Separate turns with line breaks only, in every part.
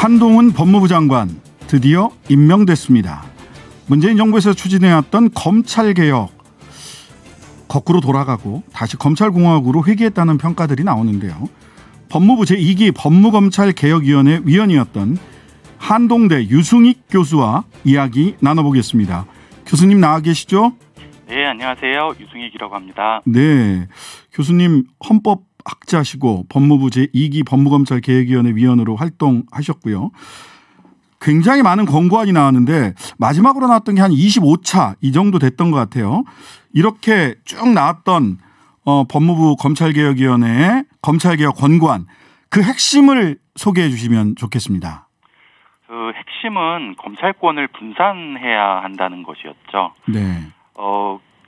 한동훈 법무부 장관 드디어 임명됐습니다. 문재인 정부에서 추진해왔던 검찰개혁 거꾸로 돌아가고 다시 검찰공화국으로 회귀했다는 평가들이 나오는데요. 법무부 제2기 법무검찰개혁위원회 위원이었던 한동대 유승익 교수와 이야기 나눠보겠습니다. 교수님 나와 계시죠?
네, 안녕하세요. 유승익이라고 합니다.
네, 교수님 헌법학자시고 법무부 제2기 법무검찰개혁위원회 위원으로 활동하셨고요. 굉장히 많은 권고안이 나왔는데 마지막으로 나왔던 게 한 25차 이 정도 됐던 것 같아요. 이렇게 쭉 나왔던 법무부 검찰개혁위원회의 검찰개혁 권고안 그 핵심을 소개해 주시면 좋겠습니다.
그 핵심은 검찰권을 분산해야 한다는 것이었죠.
네.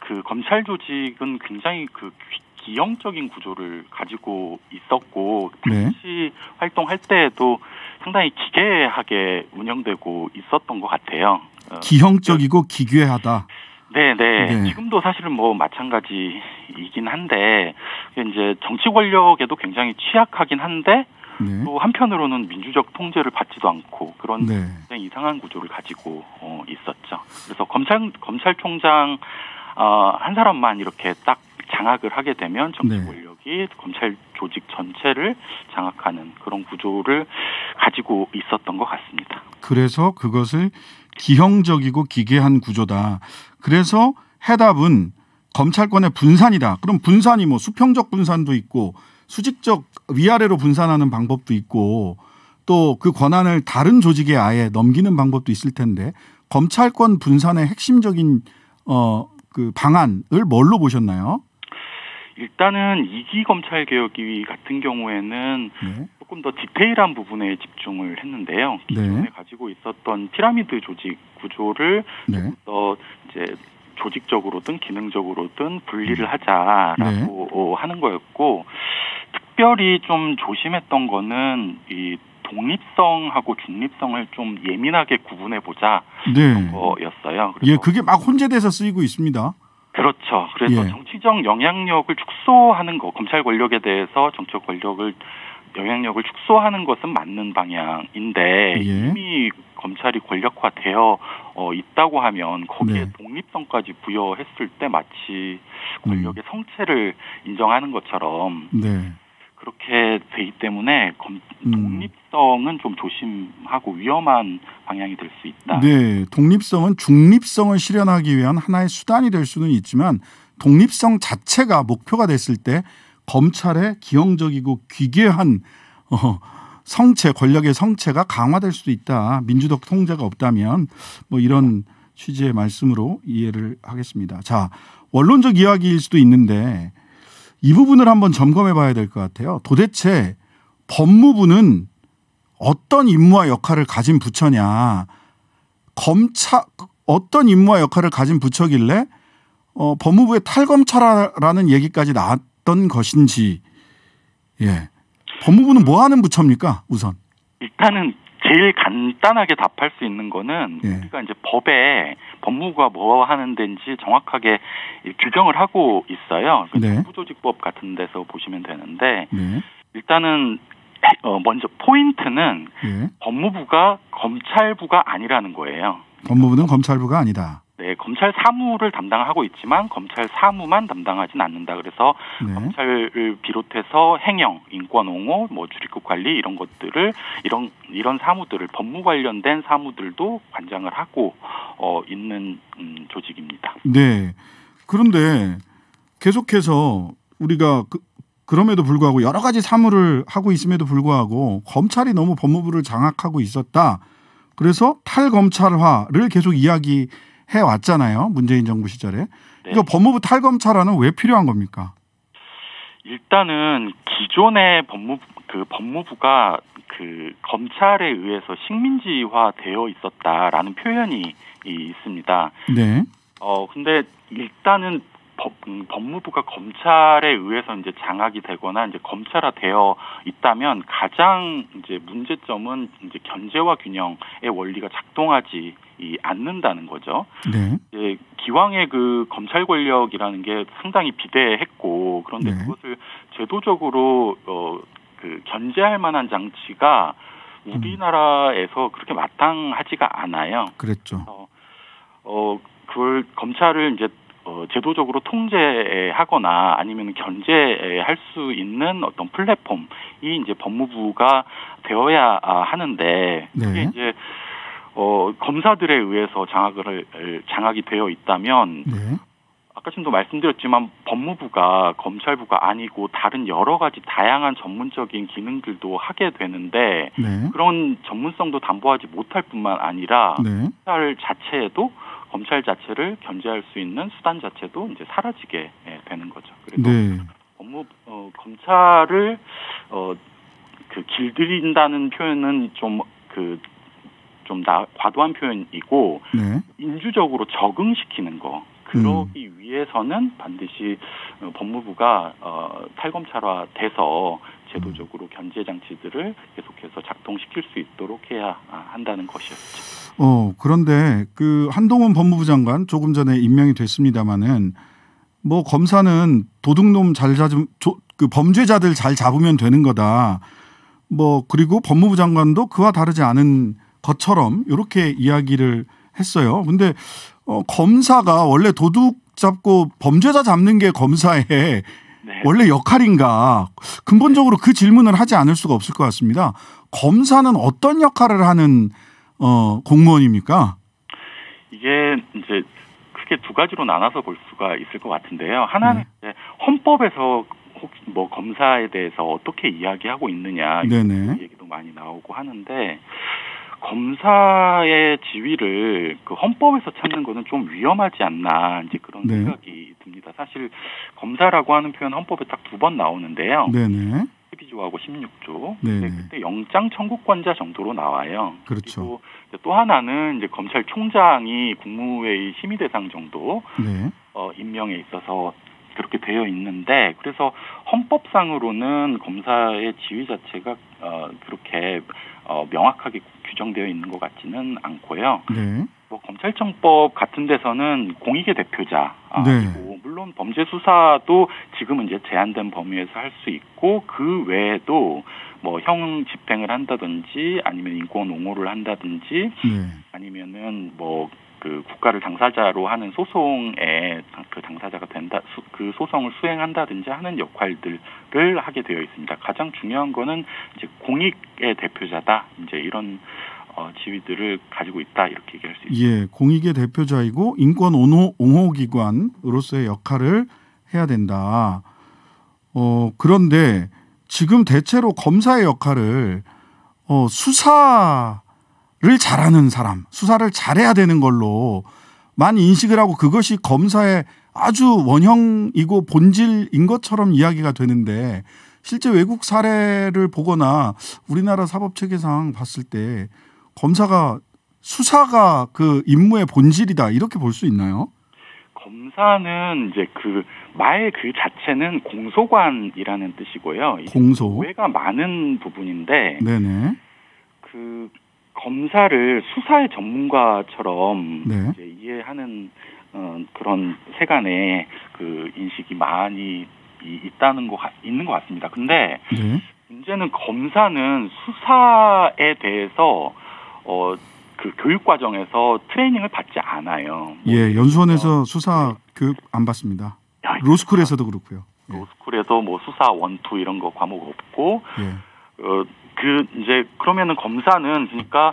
그 검찰 조직은 굉장히 그 기형적인 구조를 가지고 있었고 당시 활동할 때에도 상당히 기괴하게 운영되고 있었던 것 같아요.
기형적이고 기괴하다.
네. 지금도 사실은 뭐 마찬가지이긴 한데 이제 정치 권력에도 굉장히 취약하긴 한데 또 한편으로는 민주적 통제를 받지도 않고 그런 굉장히 이상한 구조를 가지고 있었죠. 그래서 검찰총장 한 사람만 이렇게 딱 장악을 하게 되면 정치 권력이 검찰 조직 전체를 장악하는 그런 구조를 가지고 있었던 것 같습니다.
그래서 그것을 기형적이고 기괴한 구조다. 그래서 해답은 검찰권의 분산이다. 그럼 분산이 뭐 수평적 분산도 있고 수직적 위아래로 분산하는 방법도 있고 또 그 권한을 다른 조직에 아예 넘기는 방법도 있을 텐데 검찰권 분산의 핵심적인 그 방안을 뭘로 보셨나요?
일단은 2기 검찰개혁위 같은 경우에는 조금 더 디테일한 부분에 집중을 했는데요. 기존에 가지고 있었던 피라미드 조직 구조를 더 이제 조직적으로든 기능적으로든 분리를 하자라고 하는 거였고 특별히 좀 조심했던 거는 이 독립성하고 중립성을 좀 예민하게 구분해 보자 그런 거였어요. 그래서
그게 막 혼재돼서 쓰이고 있습니다.
그렇죠. 그래서 정치적 영향력을 축소하는 거, 검찰 권력에 대해서 정치적 권력을 영향력을 축소하는 것은 맞는 방향인데 이미 검찰이 권력화되어 있다고 하면 거기에 독립성까지 부여했을 때 마치 권력의 성체를 인정하는 것처럼 그렇게 되기 때문에 독립성은 좀 조심하고 위험한 방향이 될 수 있다.
네, 독립성은 중립성을 실현하기 위한 하나의 수단이 될 수는 있지만 독립성 자체가 목표가 됐을 때 검찰의 기형적이고 기괴한 성체, 권력의 성체가 강화될 수도 있다. 민주적 통제가 없다면 뭐 이런 취지의 말씀으로 이해를 하겠습니다. 자, 원론적 이야기일 수도 있는데 이 부분을 한번 점검해 봐야 될 것 같아요. 도대체 법무부는 어떤 임무와 역할을 가진 부처냐. 어떤 임무와 역할을 가진 부처길래 법무부의 탈검찰이라는 얘기까지 나왔던 것인지. 법무부는 뭐 하는 부처입니까? 우선.
일단은 제일 간단하게 답할 수 있는 거는 우리가 이제 법에 법무부가 뭐 하는 데인지 정확하게 규정을 하고 있어요. 정부조직법 같은 데서 보시면 되는데 일단은 먼저 포인트는 법무부가 검찰부가 아니라는 거예요.
법무부는 검찰부가 아니다.
네, 검찰 사무를 담당하고 있지만 검찰 사무만 담당하진 않는다. 그래서 검찰을 비롯해서 행정, 인권 옹호, 뭐 출입국 관리 이런 것들을 이런 사무들을 법무 관련된 사무들도 관장을 하고 있는 조직입니다.
네. 그런데 계속해서 우리가 그럼에도 불구하고 여러 가지 사무를 하고 있음에도 불구하고 검찰이 너무 법무부를 장악하고 있었다. 그래서 탈검찰화를 계속 이야기해왔잖아요. 문재인 정부 시절에. 이거 법무부 탈검찰화는 왜 필요한 겁니까?
일단은 기존의 법무부가 그 검찰에 의해서 식민지화되어 있었다라는 표현이 있습니다. 근데 일단은 법무부가 검찰에 의해서 이제 장악이 되거나 이제 검찰화되어 있다면 가장 이제 문제점은 이제 견제와 균형의 원리가 작동하지 않는다는 거죠. 기왕의 그 검찰 권력이라는 게 상당히 비대했고 그런데 그것을 제도적으로 그 견제할 만한 장치가 우리나라에서 그렇게 마땅하지가 않아요.
그랬죠.
그걸 검찰을 이제 제도적으로 통제하거나 아니면 견제할 수 있는 어떤 플랫폼이 이제 법무부가 되어야 하는데
네.
그게 이제 검사들에 의해서 장악이 되어 있다면
네.
아까 전도 말씀드렸지만 법무부가 검찰부가 아니고 다른 여러 가지 다양한 전문적인 기능들도 하게 되는데
네.
그런 전문성도 담보하지 못할 뿐만 아니라
네.
검찰 자체를 견제할 수 있는 수단 자체도 이제 사라지게 되는 거죠. 그래서
네.
검찰을 길들인다는 표현은 좀 과도한 표현이고
네.
인주적으로 적응시키는 거. 그러기 위해서는 반드시 법무부가 탈검찰화돼서 제도적으로 견제 장치들을 계속해서 작동시킬 수 있도록 해야 한다는 것이었죠.
그런데 그 한동훈 법무부 장관 조금 전에 임명이 됐습니다마는 뭐 검사는 도둑놈 그 범죄자들 잘 잡으면 되는 거다. 뭐 그리고 법무부 장관도 그와 다르지 않은 것처럼 이렇게 이야기를 했어요. 근데 검사가 원래 도둑 잡고 범죄자 잡는 게 검사의 네. 원래 역할인가? 근본적으로 그 질문을 하지 않을 수가 없을 것 같습니다. 검사는 어떤 역할을 하는 공무원입니까? 이게
이제 크게 두 가지로 나눠서 볼 수가 있을 것 같은데요. 하나는 이제 헌법에서 뭐 검사에 대해서 어떻게 이야기하고 있느냐 이런 얘기도 많이 나오고 하는데 검사의 지위를 그 헌법에서 찾는 것은 좀 위험하지 않나 이제 그런 생각이 듭니다. 사실 검사라고 하는 표현 헌법에 딱 2번 나오는데요. 12조하고 16조. 그때 영장 청구권자 정도로 나와요.
그렇죠.
그리고 또 하나는 이제 검찰총장이 국무회의 심의 대상 정도 임명에 있어서 그렇게 되어 있는데 그래서 헌법상으로는 검사의 지위 자체가 그렇게 명확하게 규정되어 있는 것 같지는 않고요. 뭐 검찰청법 같은 데서는 공익의 대표자 그리고 물론 범죄 수사도 지금은 이제 제한된 범위에서 할 수 있고 그 외에도 뭐 형 집행을 한다든지 아니면 인권 옹호를 한다든지 아니면은 뭐 그 국가를 당사자로 하는 소송에 그 당사자가 된다, 그 소송을 수행한다든지 하는 역할들을 하게 되어 있습니다. 가장 중요한 거는 이제 공익의 대표자다, 이제 이런 지위들을 가지고 있다 이렇게 얘기할 수 있습니다.
예, 공익의 대표자이고 인권 옹호 기관으로서의 역할을 해야 된다. 그런데 지금 대체로 검사의 역할을 수사를 잘하는 사람, 수사를 잘해야 되는 걸로만 인식을 하고 그것이 검사의 아주 원형이고 본질인 것처럼 이야기가 되는데 실제 외국 사례를 보거나 우리나라 사법체계상 봤을 때 검사가 수사가 그 임무의 본질이다 이렇게 볼 수 있나요?
검사는 이제 그 말 그 자체는 공소관이라는 뜻이고요.
공소.
오해가 많은 부분인데 그 검사를 수사의 전문가처럼 이제 이해하는 그런 세간의 그 인식이 많이 있는 것 같습니다. 근데 문제는 검사는 수사에 대해서 그 교육 과정에서 트레이닝을 받지 않아요.
예, 연수원에서 수사 교육 안 받습니다. 로스쿨에서도 그렇고요.
로스쿨에서 뭐 수사 1, 2 이런 거 과목 없고, 이제 그러면은 검사는 그러니까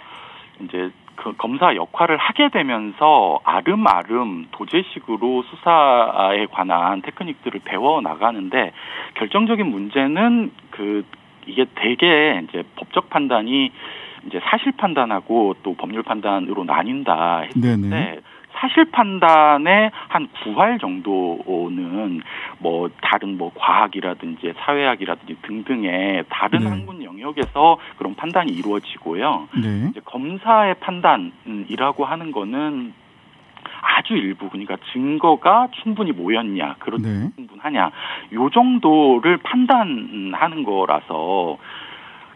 이제 그 검사 역할을 하게 되면서 아름아름 도제식으로 수사에 관한 테크닉들을 배워 나가는데 결정적인 문제는 이게 대개 이제 법적 판단이 이제 사실 판단하고 또 법률 판단으로 나뉜다 했을 때 사실 판단의 한 9할 정도는 뭐 다른 뭐 과학이라든지 사회학이라든지 등등의 다른 학문 영역에서 그런 판단이 이루어지고요. 이제 검사의 판단이라고 하는 거는 아주 일부, 그러니까 증거가 충분히 모였냐, 그렇지 충분하냐, 요 정도를 판단하는 거라서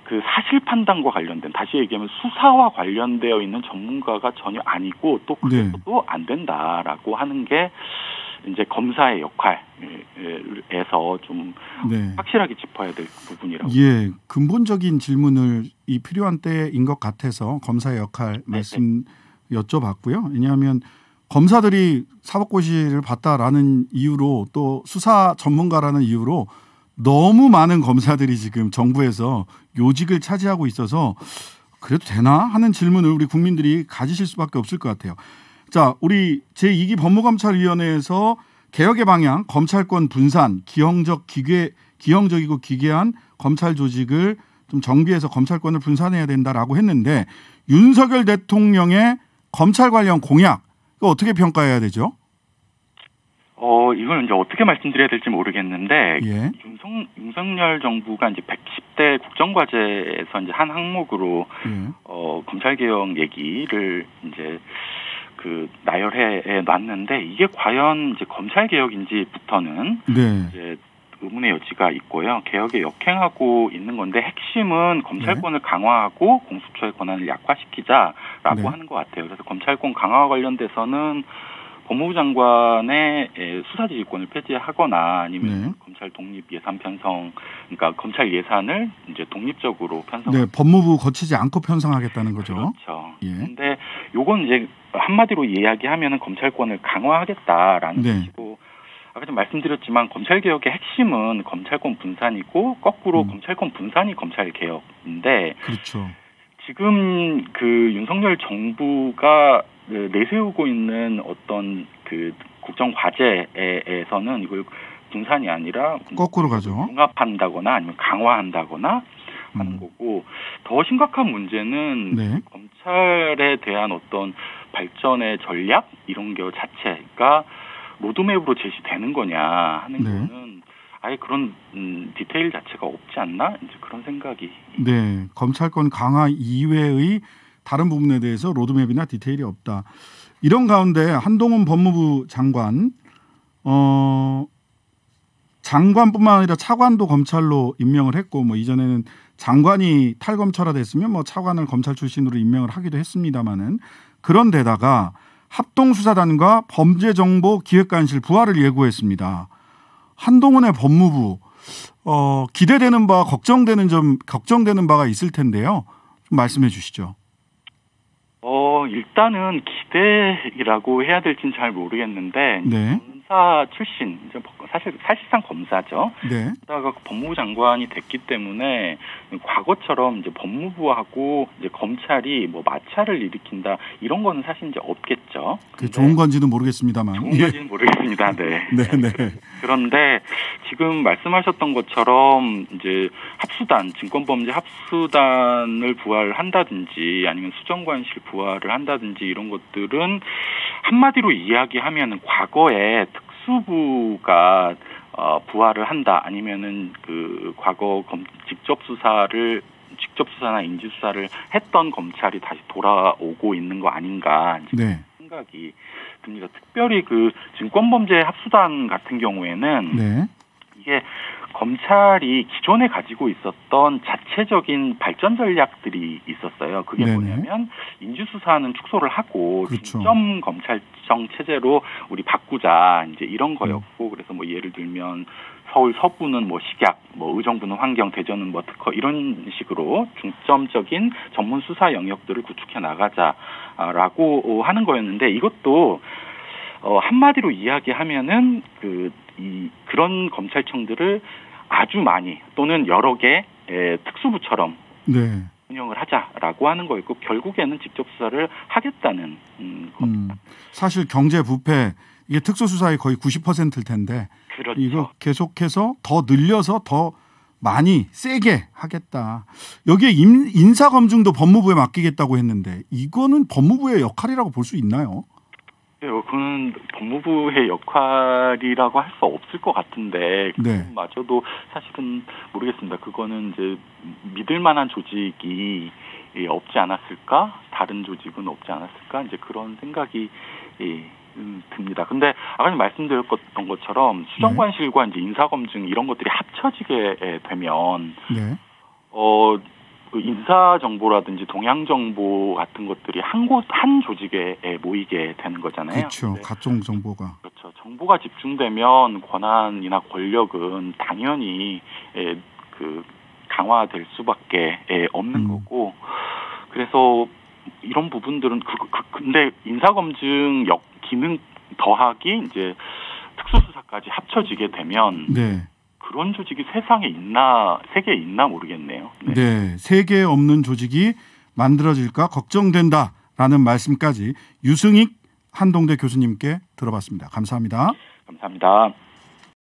그 사실 판단과 관련된, 다시 얘기하면 수사와 관련되어 있는 전문가가 전혀 아니고 또 그래서도 안 된다라고 하는 게 이제 검사의 역할에서 좀
네.
확실하게 짚어야 될 부분이라고.
예, 근본적인 질문을 이 필요한 때인 것 같아서 검사의 역할 말씀 여쭤봤고요. 왜냐하면 검사들이 사법고시를 봤다라는 이유로 또 수사 전문가라는 이유로 너무 많은 검사들이 지금 정부에서 요직을 차지하고 있어서 그래도 되나 하는 질문을 우리 국민들이 가지실 수밖에 없을 것 같아요. 자, 우리 제2기 법무감찰위원회에서 개혁의 방향, 검찰권 분산, 기형적이고 기괴한 검찰 조직을 좀 정비해서 검찰권을 분산해야 된다라고 했는데 윤석열 대통령의 검찰 관련 공약, 이거 어떻게 평가해야 되죠?
이걸 이제 어떻게 말씀드려야 될지 모르겠는데,
예.
윤석열 정부가 이제 110대 국정과제에서 이제 한 항목으로, 검찰개혁 얘기를 이제 나열해 놨는데, 이게 과연 이제 검찰개혁인지부터는 이제 의문의 여지가 있고요. 개혁에 역행하고 있는 건데, 핵심은 검찰권을 강화하고 공수처의 권한을 약화시키자라고 하는 것 같아요. 그래서 검찰권 강화와 관련돼서는 법무부 장관의 수사지휘권을 폐지하거나 아니면 검찰 독립 예산 편성, 그러니까 검찰 예산을 이제 독립적으로 편성. 네,
법무부 거치지 않고 편성하겠다는 거죠.
그렇죠. 근데 요건 이제 한마디로 이야기하면은 검찰권을 강화하겠다라는 것이고, 아까 좀 말씀드렸지만 검찰 개혁의 핵심은 검찰권 분산이고 거꾸로 검찰권 분산이 검찰 개혁인데.
그렇죠.
지금 윤석열 정부가 내세우고 있는 어떤 국정 과제에서는 이걸 분산이 아니라
거꾸로 가죠.
융합한다거나 아니면 강화한다거나 하는 거고, 더 심각한 문제는 검찰에 대한 어떤 발전의 전략 이런 게 자체가 로드맵으로 제시되는 거냐 하는 거는 아예 그런 디테일 자체가 없지 않나, 이제 그런 생각이.
네, 검찰권 강화 이외의 다른 부분에 대해서 로드맵이나 디테일이 없다. 이런 가운데 한동훈 법무부 장관, 장관뿐만 아니라 차관도 검찰로 임명을 했고, 뭐 이전에는 장관이 탈검찰화됐으면 뭐 차관을 검찰 출신으로 임명을 하기도 했습니다마는, 그런데다가 합동수사단과 범죄정보기획관실 부활을 예고했습니다. 한동훈의 법무부, 기대되는 바, 걱정되는 바가 있을 텐데요. 좀 말씀해 주시죠.
일단은 기대라고 해야 될지는 잘 모르겠는데, 검사 출신, 이제 사실상 검사죠. 그러다가 법무부 장관이 됐기 때문에 과거처럼 이제 법무부하고 이제 검찰이 뭐 마찰을 일으킨다 이런 거는 사실 이제 없겠죠.
좋은 건지는 모르겠습니다만.
좋은 건지는 모르겠습니다. 네. 그런데 지금 말씀하셨던 것처럼 이제 합수단, 증권범죄 합수단을 부활한다든지 아니면 수정관실 부활을 한다든지 이런 것들은 한마디로 이야기하면 과거에 특수부가 부활을 한다, 아니면은 과거 직접 수사나 인지 수사를 했던 검찰이 다시 돌아오고 있는 거 아닌가 생각이 듭니다. 특별히 증권범죄 합수단 같은 경우에는 이게 검찰이 기존에 가지고 있었던 자체적인 발전 전략들이 있었어요. 그게 뭐냐면 인지수사는 축소를 하고 중점 검찰청 체제로 우리 바꾸자, 이제 이런 거였고, 그래서 뭐 예를 들면 서울 서부는 뭐 식약, 뭐 의정부는 환경, 대전은 뭐 특허, 이런 식으로 중점적인 전문 수사 영역들을 구축해 나가자라고 하는 거였는데, 이것도 한마디로 이야기하면은 그런 검찰청들을 아주 많이 또는 여러 개의 특수부처럼 운영을 하자라고 하는 거였고, 결국에는 직접 수사를 하겠다는 겁니다.
사실 경제 부패 이게 특수수사의 거의 90%일 텐데,
그렇죠.
이거 계속해서 더 늘려서 더 많이 세게 하겠다. 여기에 인사검증도 법무부에 맡기겠다고 했는데, 이거는 법무부의 역할이라고 볼 수 있나요?
그건 법무부의 역할이라고 할 수 없을 것 같은데, 그것마저도 사실은 모르겠습니다. 그거는 이제 믿을 만한 조직이 없지 않았을까? 다른 조직은 없지 않았을까? 이제 그런 생각이 듭니다. 근데 아까 말씀드렸던 것처럼 수정관실과 이제 인사검증 이런 것들이 합쳐지게 되면 그 인사 정보라든지 동향 정보 같은 것들이 한 조직에 모이게 되는 거잖아요.
그렇죠.
네.
각종 정보가.
그렇죠. 정보가 집중되면 권한이나 권력은 당연히 그 강화될 수밖에 없는 거고. 그래서 이런 부분들은 근데 인사검증 기능 더하기 이제 특수수사까지 합쳐지게 되면
네.
그런 조직이 세계에 있나 모르겠네요.
네. 네. 세계에 없는 조직이 만들어질까 걱정된다라는 말씀까지 유승익 한동대 교수님께 들어봤습니다. 감사합니다.
감사합니다.